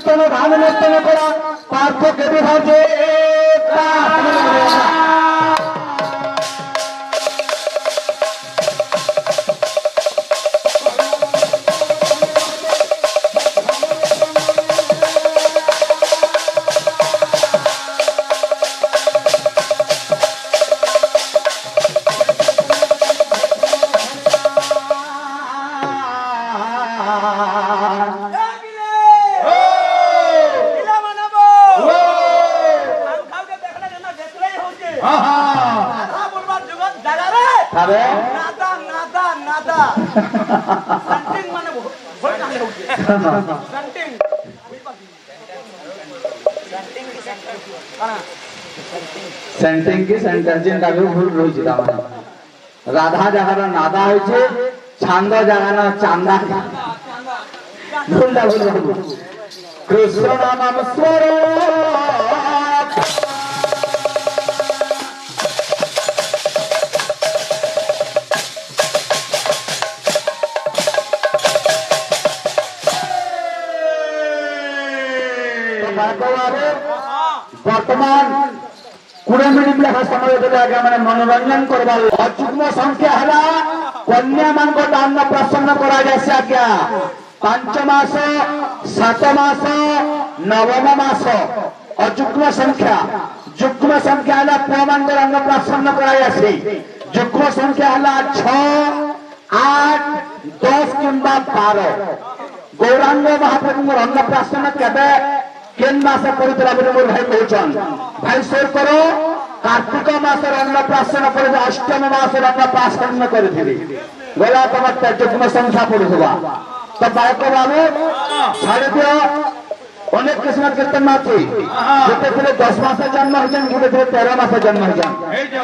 কীর্তন ধান নর্তন করা পার্থক্য বিভাজে सेंटिंग की सेंटेंसिंग का भी भूल रही राधा जगार नादा होइछे छांद जगार चांदा भूलटा भूल कृष्ण नाम स्वरूप वर्तमान 20 मिनिट लेखा समय देले आगे माने मनोरंजन करबा अजुग्म संख्या हला कन्या मान को दान प्रसन्न करा जासे आज्ञा 5 मास 7 मास 9 मास अजुग्म संख्या जुग्म संख्या हला पुआ मान को दान प्रसन्न करा जासे जुग्म संख्या हला 6 8 10 किंबा 12 गौरांग महाप्रभु रंग प्रसन्न केबे केन मास पड़ता बोले मोर भाई कहचन भाई शेर करो कार्तिक मास अन्न प्राशन कर अष्टम मास अन्न प्राशन कर गला तुम जुग्म संख्या पड़ुवा तो बालक बाबू छाड़ दियो अनेक किस्म कीर्तन अच्छी जिते 10 मास जन्म होजन गोटे 13 मास जन्म होजन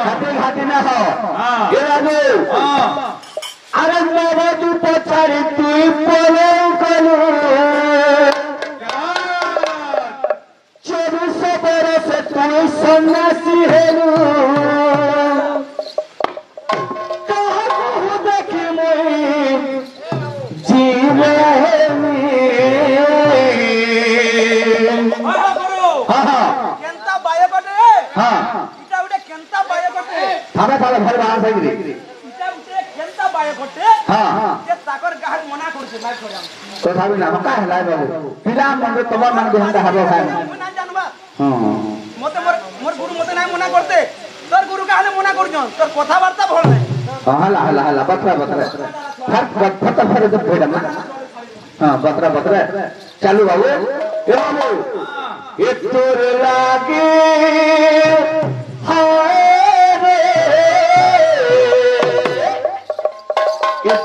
घाटी घाटी ना हो ये बाबू अरे नवदू पछाड़ी तू पले कलू 24 बरस तू सन्यासी हेलू कहू देखी मोई जीवे थामे थामे भर बाहर से गिरी इटा उते केनता बाय करते हां जे ताकर गाहर मना करछे भाई छोड़ा तो थाबी ना का हलाय बाबू पिला मन तोबा मन बेहंदा हबो खाय ना जानबा हां मते मोर गुरु मते नाही मना करते तोर गुरु काहले मना करजन तोर कथा वार्ता भल नाही हला हला हला बतरा बतरा फट फट जब भेड़ा ना हां बतरा बतरा चालू बाबू ए बाबू एक तोर लागे हाय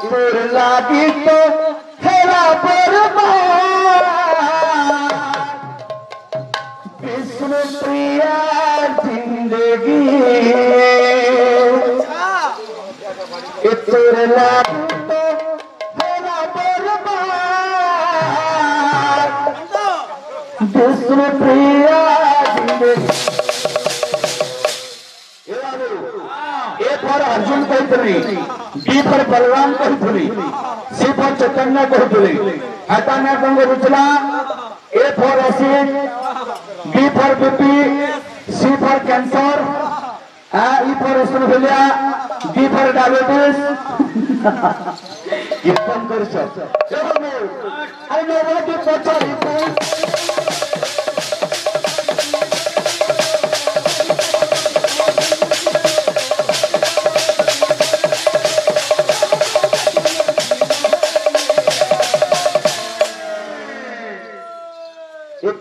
तोर लागी तो हेरा बर्बाद विष्णु प्रिया जिंदगी तोर लागी तो हेरा बर्बाद विष्णु प्रिया जिंदगी ए पर अर्जुन कहतनी बी पर बलराम कहतनी सी पर चैतन्य कहतनी हटाने संग रुचला A for acid B for BP C for cancer E for एस्ट्रोफिलिया डी फॉर डायबिटीज कीर्तन करछ आई नो व्हाट यू पचारी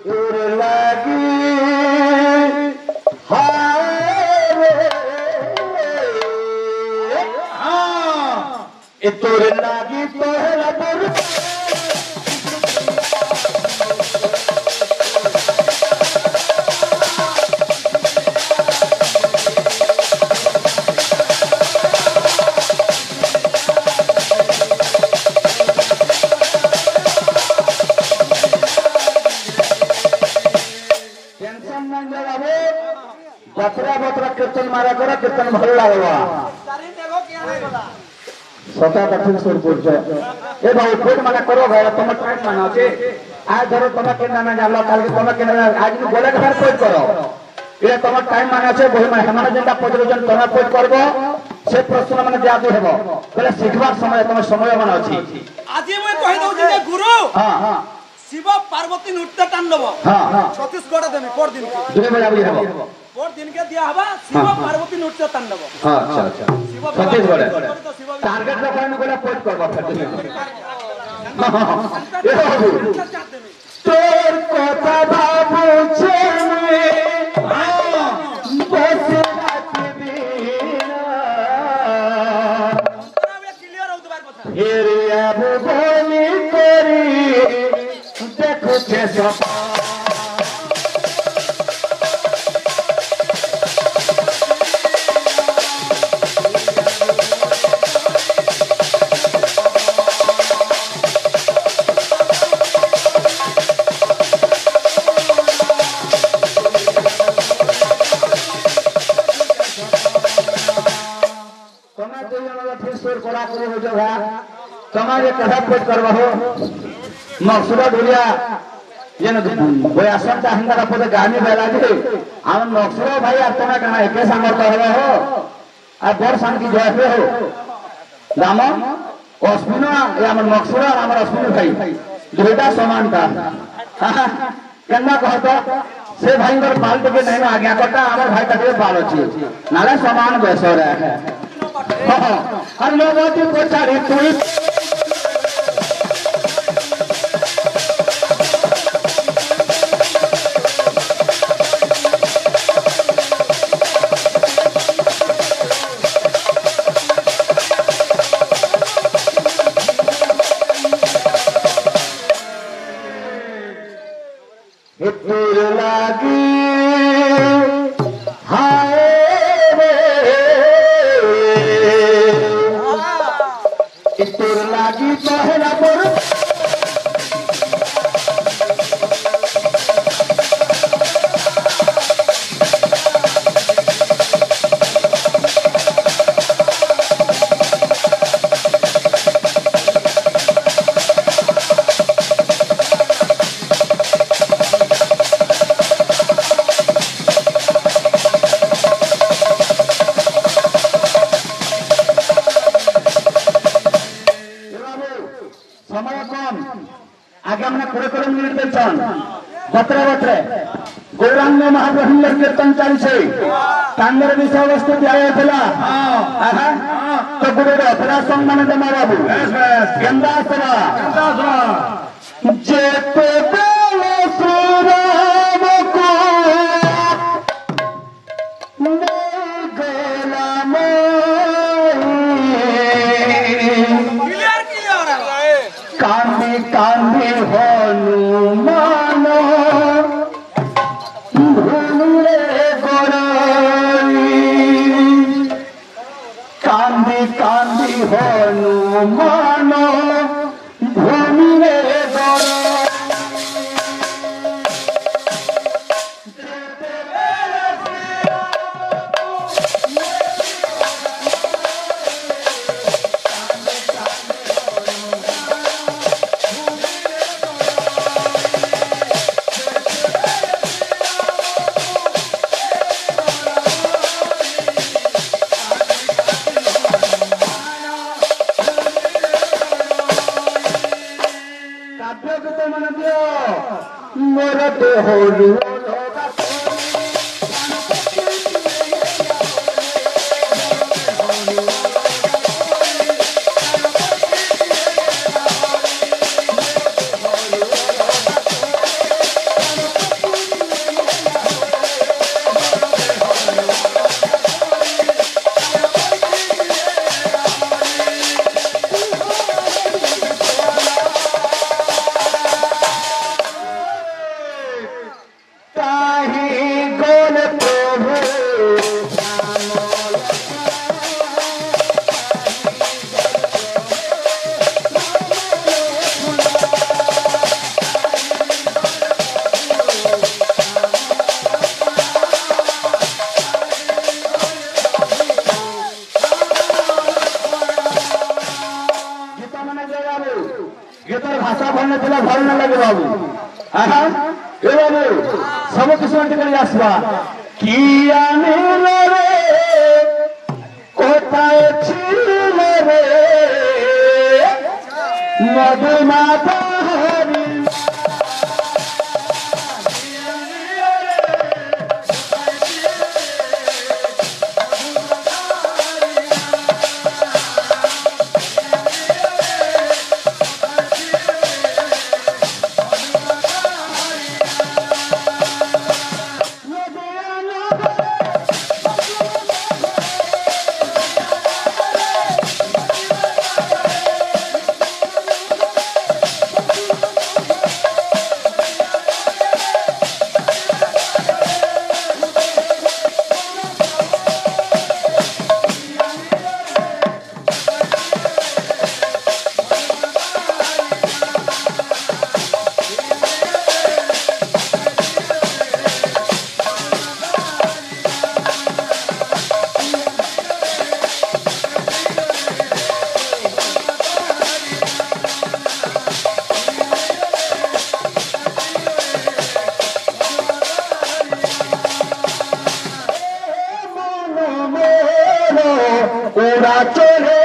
तोर लागी हाय तोर लागी तोहरा बतरा बतरा कीर्तन मारा करा कीर्तन भल लागवा सता कठिन सुर पुरछ ए भाई पेट माना करो भाई तुम टाइट माना छे आज धरो तुम्हें केना ना जानलो काल के तुम्हें केना आज भी बोले घर पोज करो ये तुम्हार टाइम माने আছে বহি মানে হেমানে যেটা পজিশন তুমি পোজ করব সে প্রশ্ন মানে দিয়াদি হেব বলে শিখবার সময় তোমার সময় মানে আছে আজি মই কই দউছি যে গুরু হ্যাঁ শিব পার্বতী নৃত্য তাণ্ডব হ্যাঁ ছত্তিশগড় দেমি পর দিন দুই বেলা বলি হেব পর দিন কে দিয়া হবা শিব পার্বতী নৃত্য তাণ্ডব হ্যাঁ আচ্ছা ছত্তিশগড় টার্গেট রকম করে পোজ করব তোর কথা ভাবছে বসে রাখবি হেরে আবু বলি করি দেখছে সব समाज कथा पोज करवा हो मकसुदा ढुलिया येन बयासन ता हंगारा पद गानी बेला जे आम मकसुदा भाई आतना कना एके सामर्थ हवा हो आ बर सान की जय हो राम अश्विन या हमर मकसुदा हमर अश्विन भाई दुईटा समान था केना कहतो से भाई घर बाल के नहीं आज्ञा करता हमर भाई का बाल अछि नाले समान बेसर है हर लोगों की पछाड़ी तू गौरांग महाप्रभु कीर्तन चलছে तांगर विषय वस्तु दिया तो गुरु अपना सम्मान देमा बाबू गेंदा सभा जे तो बोलो सुराम को गोलाम कांदी कांदी हनुमान कांदी कांदी हनुमान भूमि रे ସିନା ଭଲ ନ ଲାଗେ ବାବୁ। ଏ ବାବୁ ସବୁ କିଛି କରି ଆସିବା କି ଆଣିଲ ରେ কোথায় ছিল রে মধুমাতা হরি ওরা চলে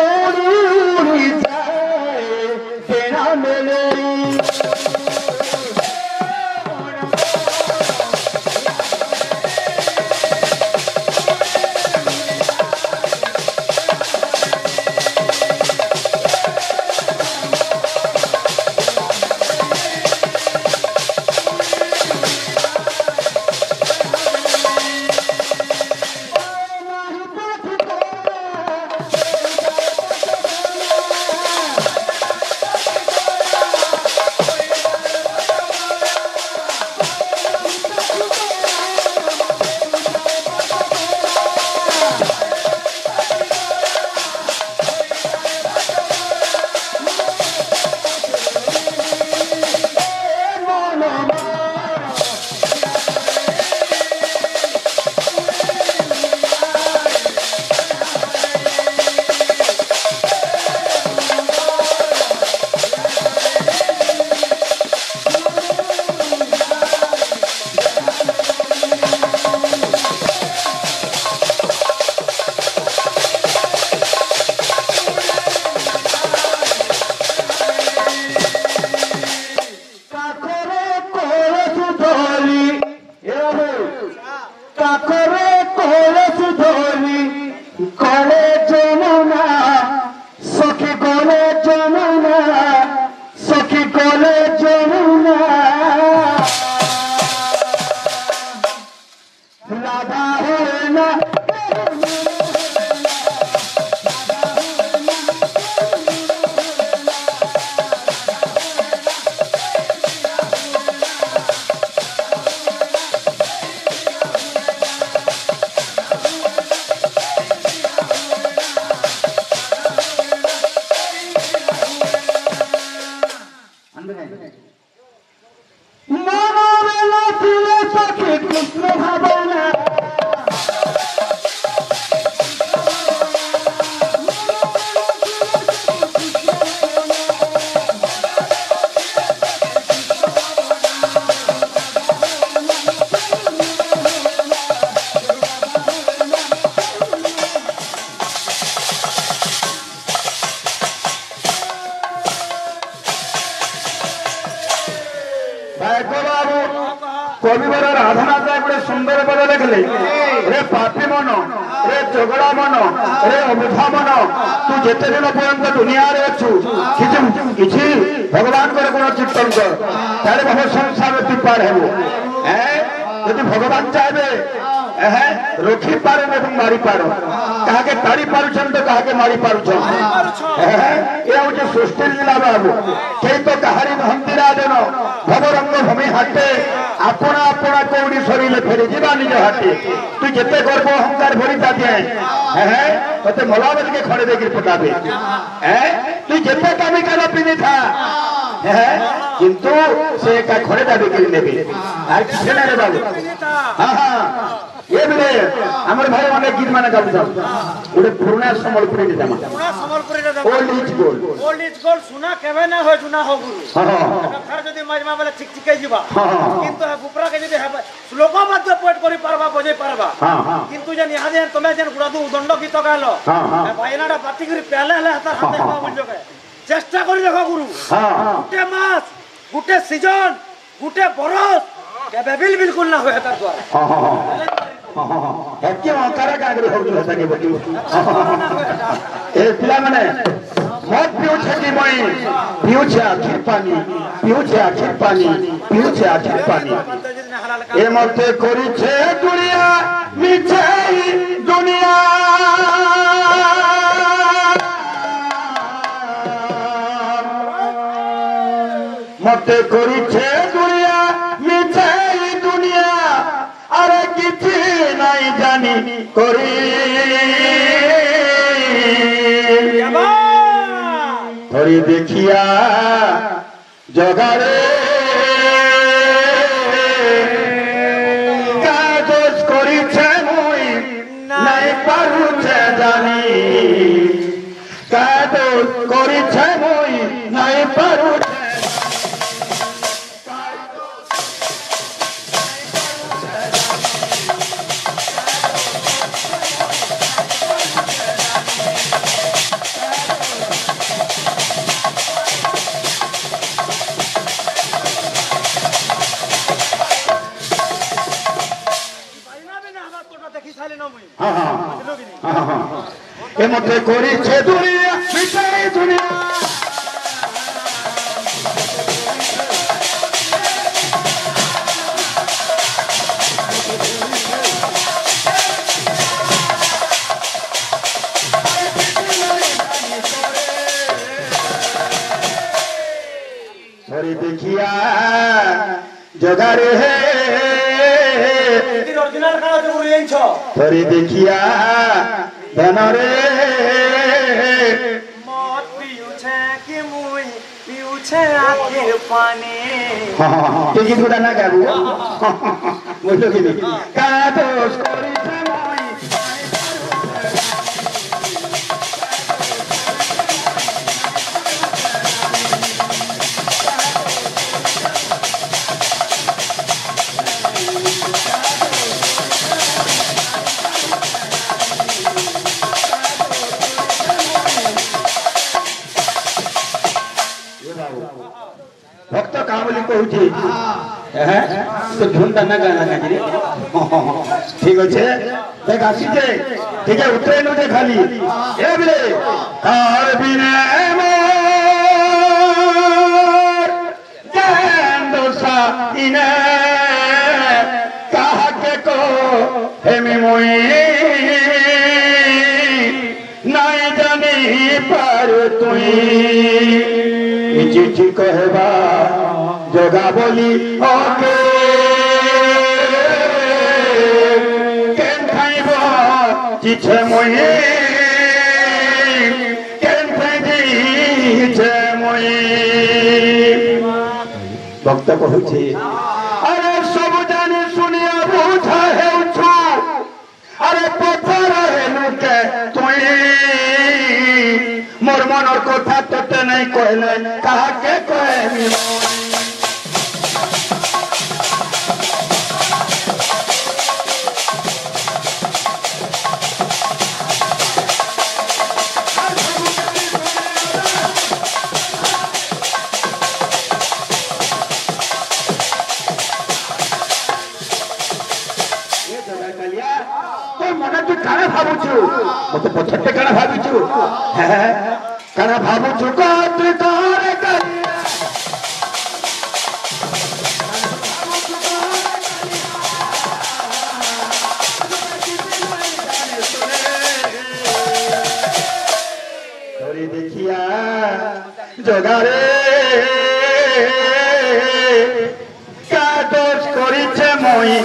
উড়ি উড়ি যায় কেনা মেলে কাকরে কলস ধরি কলে যমুনা সখী কলে যমুনা সখী কলে যমুনা রাধা হয় না মনোবেলা ফিরে সখী কৃষ্ণ ভাবনা কবিবর রাধানাথ গোটে সুন্দর পদ লেখিলে রে পাপী মন রে চগড়া মন রে অবুধা মন তু যেতে দিন পর্যন্ত দুনিয়ারে অছু কিছু ভগবানଙ୍କର কোন চিন্তন কর তাহলে ভব সংসার তু পার হেবু যদি ভগবান চাইবে রক্ষি পারে এবং মারি পার কাহাকে তাড়ি পারুছন তো কাহাকে মারি পারুছন এ হচ্ছে সৃষ্টির লীলা বাবু কেই তো কাহারি নহନ୍ତି রাজন ভবরঙ্গ ভূমি হাটে আপনা আপনা কৌড়ি সরিলে ফেরি যা নিজ হাটে তুই যেতে গর্ব অহংকার ভরি তা দিয়ে তোতে মলাবলকে খড়ে দেখি পকাবে তুই যেতে কামি কাল পিনি থা কিন্তু সে খড়ে দাবি করে নেবে আর কিছু না রে বাবু। হ্যাঁ ये बिले हमर भाई माने गीत माने गाउछन ओटे पुराना संबलपुरी के जमा पुना संबलपुरी रे ओल्ड इज गोल्ड सुना केबे ना हो जुना हो गुरु हां खर जदी मजमा वाला ठीक ठीक जिबा किंतु गुपरा के जदी हेबा श्लोक मध्य पोट करी पारबा बजे पारबा किंतु जन यहाँ जे तमे जन गुडा दु दंड गीत गालो भाईनाडा पार्टी करी पहले हले हाथ हाथ बन जके चेष्टा करी देखो गुरु गुटे मास गुटे सीजन गुटे बरस केबे बिल्कुल ना होय तार द्वारा हेके अंकारा कागरे होगल सके बटी ए पिला माने मत पिउछे कि मई पिउछे आखिर पानी पिउछे आखिर पानी पिउछे आखिर पानी ए मते करिछे दुनिया मिछाई दुनिया मते करिछे दुनिया मिछाई दुनिया अरे किछि नहीं जानी करी थोड़ी देखिया जगारे कागज करिछे मुई नहीं पारुछे जानी कागज करिछे मुई नहीं पारुछे ए मते करिछे दुनिया मिछाई दुनिया थोड़ी देखिया जगारे है ओरिजिनल का जो रेंज छ थोड़ी देखिया धनरे मत पिउछे कि मुई पिउछे आखिर पानी के गीत गुडा ना गाबू बोलो कि का दोष करिछे मुई भक्त कामली कहूची तो झुंडा ना गाना गाजी ठीक अच्छे देख आसी जे ठीक है उतरे नो जे खाली ए बिले तार बिने मोर गेंदोसा इने कहा के को हेमी मोई नहीं जानी पर तुई चिठी कहबा जगा बोली ओके केन खाइब चिछे मोई केन खाइ छे मोई भक्त कहूची अरे सब जानी सुनिया बुझा हेउछु अरे पथर हेनु के तुई मोर मनर कथा तोते नहीं कहले कहा के कहमी मन तू काना भावुछु मते पछते काना भाविछु काना भावुछु को तू तोरे कलिया थोड़ी देखिया जगारे का दोष करिछे मोई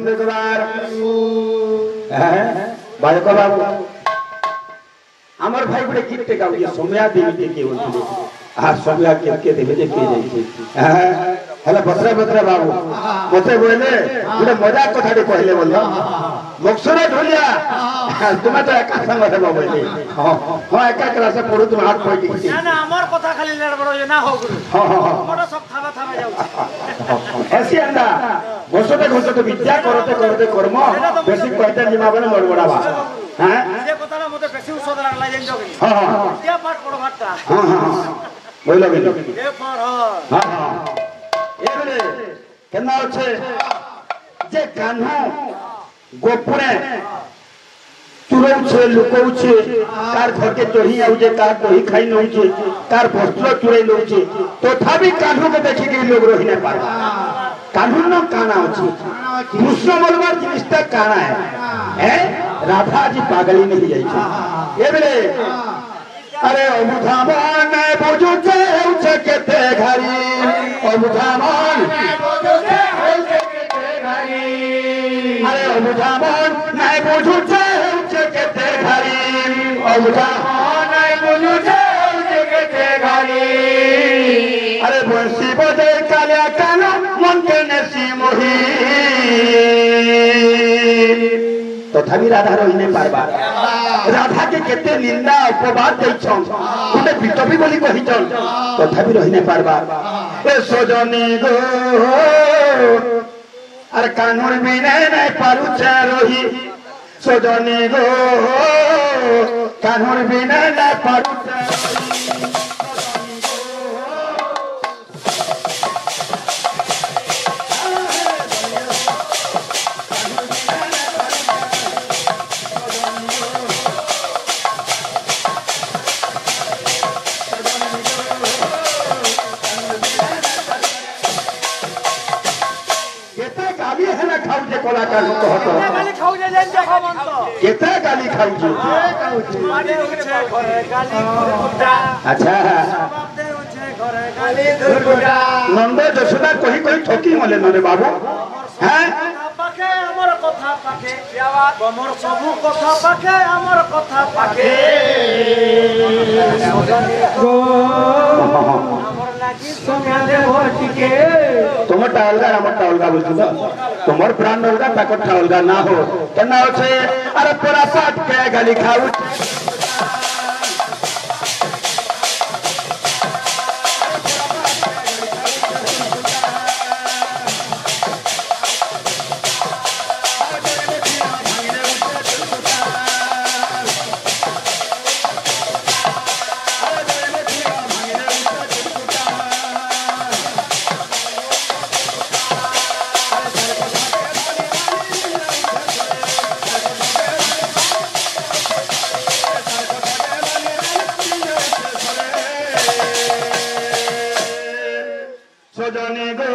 देखबार बालक बाबू आमर भाई गोटे गीत टे गाउए सोमया देवी के होती आ सोमया के देवे जे के जाई हेला बतरा बाबू मते बोले गोटे मजाक कथाटे कहले बोल मक्सर ढोलिया तुम तो एका संग हेबो बोले हां एका क्लास पढु तुम हाथ पइटी ना ना हमर कथा खाली लेड़ बड़ो ना हो गुरु हमर सब थाबा थाबा जाउ ऐसी अंदा घोषते विद्या करते कर्म बेसी कहते जिमा बने लड़बड़ाबा हां जे कथाला मते बेसी उषद लागला जेन जोगी हां हां विद्या पाठ पढो भाटा हां बोलो ए पर हां हां एबले केना होछे जे कान्हा गोपुरे चुरौछे लुकौछे कार घर के चढ़ी आउछे कार दही खाई नउछे कार वस्त्र चुराई नउछे तथापि कान्हू के देखि के लोग रहि नै पारे कान्हू न काना अछि कृष्ण बोलबार जिनिसटा काना है राधा जी पागली नहीं जाई छे एबले अरे अमुधामन नै बुझुते उछे केते घरी अमुधामन नै बुझुते उछे केते घरी अरे अमुधामन नै बुझुते उछे केते घरी अमुधामन नै बुझुते उछे केते घरी अरे बंसी बजे कालिया काना मन के नेसी मोही तथापि राधा रही नहीं पारबा राधा के केते निंदा अपवाद दैछन उन्हें पिटबी बोली कहिछन तथापि रही नहीं पारबा ए सजनी गो अरे कानूर बिना नहीं पारु रही सजनी गो कानूर बिना नहीं पारु कलाकार गाली खाऊ जे जेन देखा मन तो केते गाली खाऊ माने उछे घरे गाली दुर्गुटा अच्छा बाप दे उछे घरे गाली दुर्गुटा नंद जसोदा कही ठकी मले नरे बाबू हैं पाके हमर कथा पाके हमर सबु कथा पाके हमर कथा पाके हमर लागी सोम्या दे भटिके तुम टालगा हमर टालगा बोलछु तो तुमर प्राण अलगा ताको टालगा ना हो केना होछे अरे तोरा साथ के गाली खाऊ सजनी गो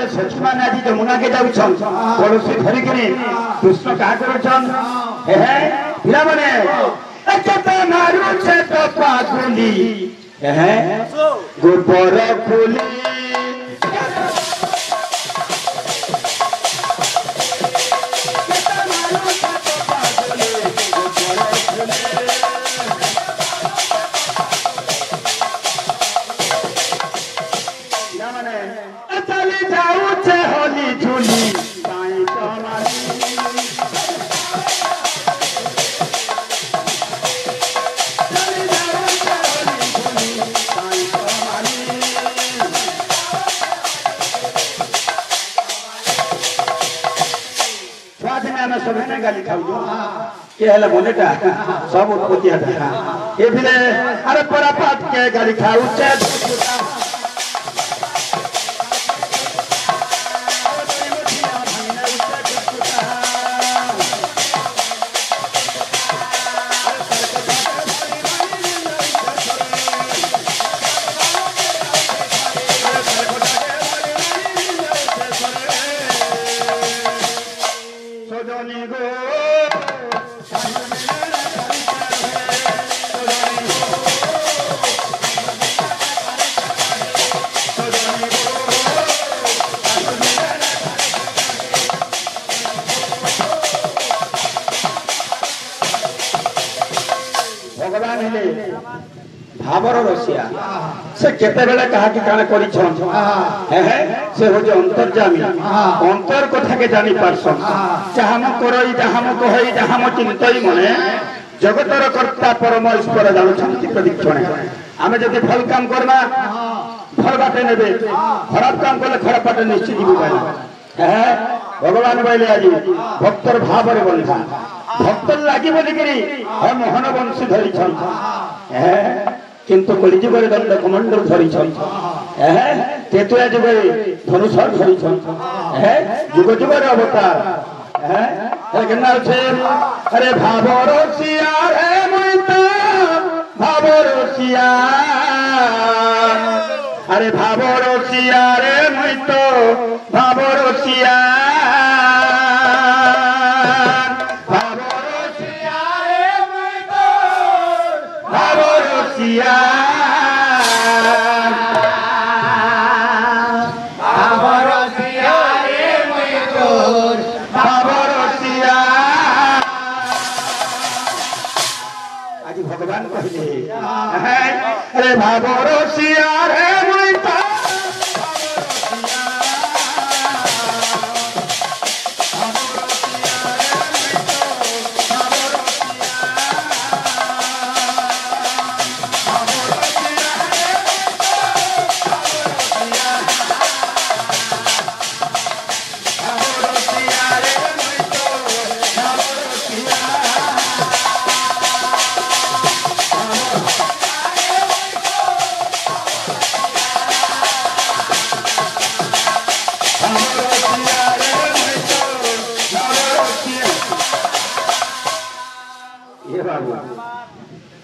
सखी मान आज जमुना के जाउछन पड़ोसी धरि के कृष्ण का करछन हे पिला माने एकता नारू छे तो पागुली हे गोपर फुली गाली खाऊ ये है बोलेटा सब उत्पत्ति है ये भी अरे परा पात के गाली खाऊ भगवान हेले भावर रसिया से केते बेले कहा कि काने करी छन से हो जे अंतर्जामी अंतर कथा के जानी पारसन जहाम करई जहाम कहई जहाम चिंतई मने जगतर कर्ता परम ईश्वर जानु छंति प्रदीक्षणे आमे जदि भल काम करबा भल बाटे नेबे खराब काम करले खराब बाटे निश्चित जीव पाइबा भगवान बोले आज भक्तर भावर बंधा भक्तर लागी बोली करी हम मोहन वंशी धरी छन किंतु कलिजुगर दंड कमंडल धरी छन तेतुया जुगे धनुषर धरी छन जुग जुगर अवतार केना छे अरे भावर सिया रे मुइता भावर सिया अरे भावर सिया रे मुइतो भावर सिया भगवान कहले अरे भावर सिया रे मुइता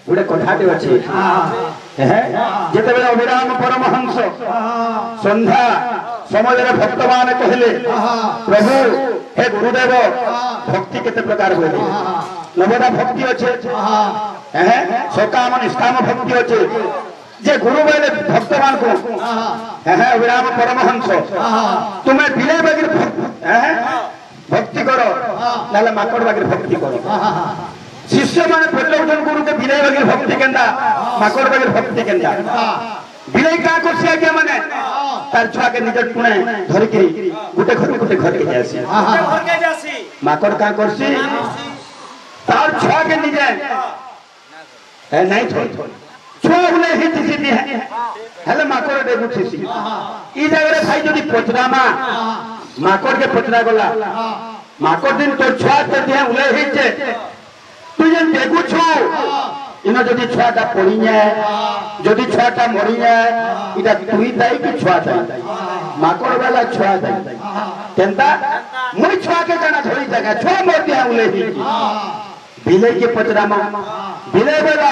गोटे कथाटे अच्छे जिते अभिराम परमहंस संध्या समय भक्त मान कहले प्रभु हे गुरुदेव भक्ति केते प्रकार हुए नवदा भक्ति अच्छे सकाम निष्काम भक्ति अच्छे जे गुरु बोले भक्त मान को अभिराम परमहंस तुम्हें बिले बगिर भक्ति करो ना माकड़ बगिर भक्ति करो शिष्य माने प्रलोभन गुरु के विनय बगिर भक्ति केंदा माकड़ बगिर भक्ति केंदा विनय का करसिया के माने तार छुआ के निज टुणे धरि के गुटे घर के जासी माकड़ का करसी तार छुआ के निजे नहीं थोड़ी छुआ उले ही दिसी है हेले माकड़ दे गुठिसी ई जगह रे भाई जदी पचरामा माकड़ के पचरा गला माकड़ दिन तो छुआ ते दे उले ही छे तुझे देखु छो इना जदि छुआटा पड़ी जाए जदि छुआटा मरी जाए इटा तुई दाई कि छुआ दाई माकड़ वाला छुआ दाई केंता मुई छुआ के जाना थोड़ी जगह छुआ मोर दिया उले ही बिले के पचरामा बिले वाला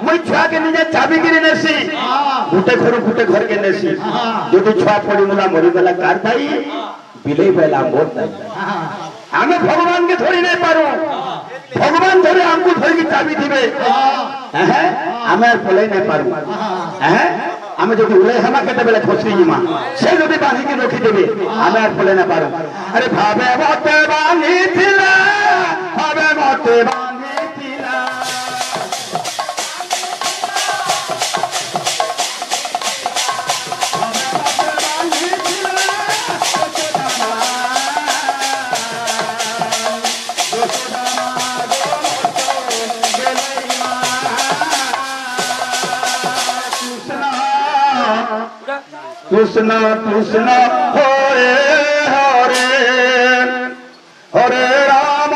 मुई छुआ के निजे चाबी गिरी नेसी गुटे घर के नेसी जदि छुआ पड़ी मुला मरी वाला कार दाई बिले वाला मोर दाई हमें भगवान के थोड़ी नहीं पारो भगवान धरे हमको धरे की चाबी दिबे हमें पले नहीं पारू हमें जो उड़े हम केते बेले खोसरी जिमा से जदि बांधी के रखी देबे हमें पले नहीं पारू अरे भावे मते बांधी थिला भावे मते बांधी थिला कृष्ण कृष्ण हरे हरे हरे राम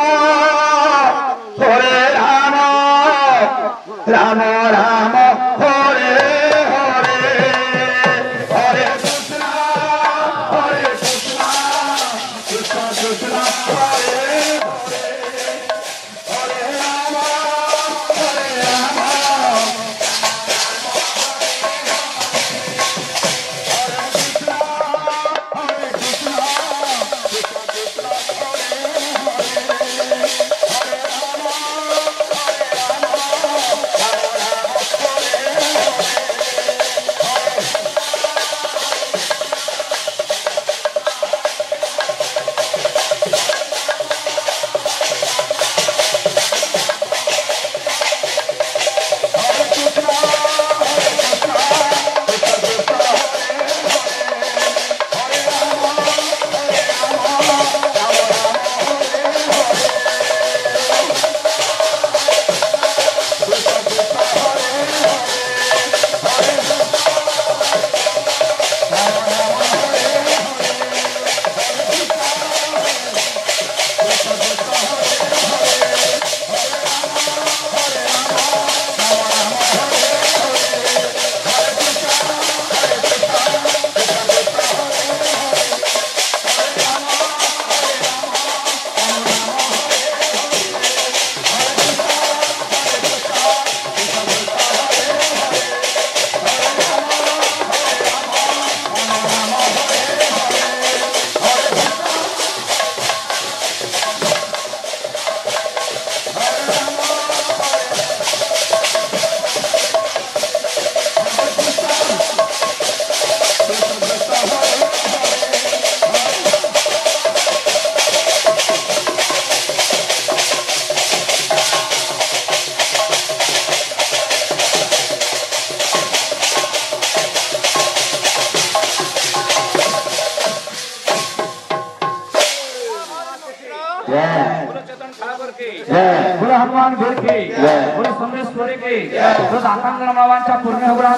राम राम हरे हरे हरे कृष्ण कृष्ण कृष्ण हरे हरे राम बोलो चेतन ठाकुर की बोलो हनुमान वीर की बोलो सोमेश्वरी की बोलो आकांक्षा पूर्ण हो रहा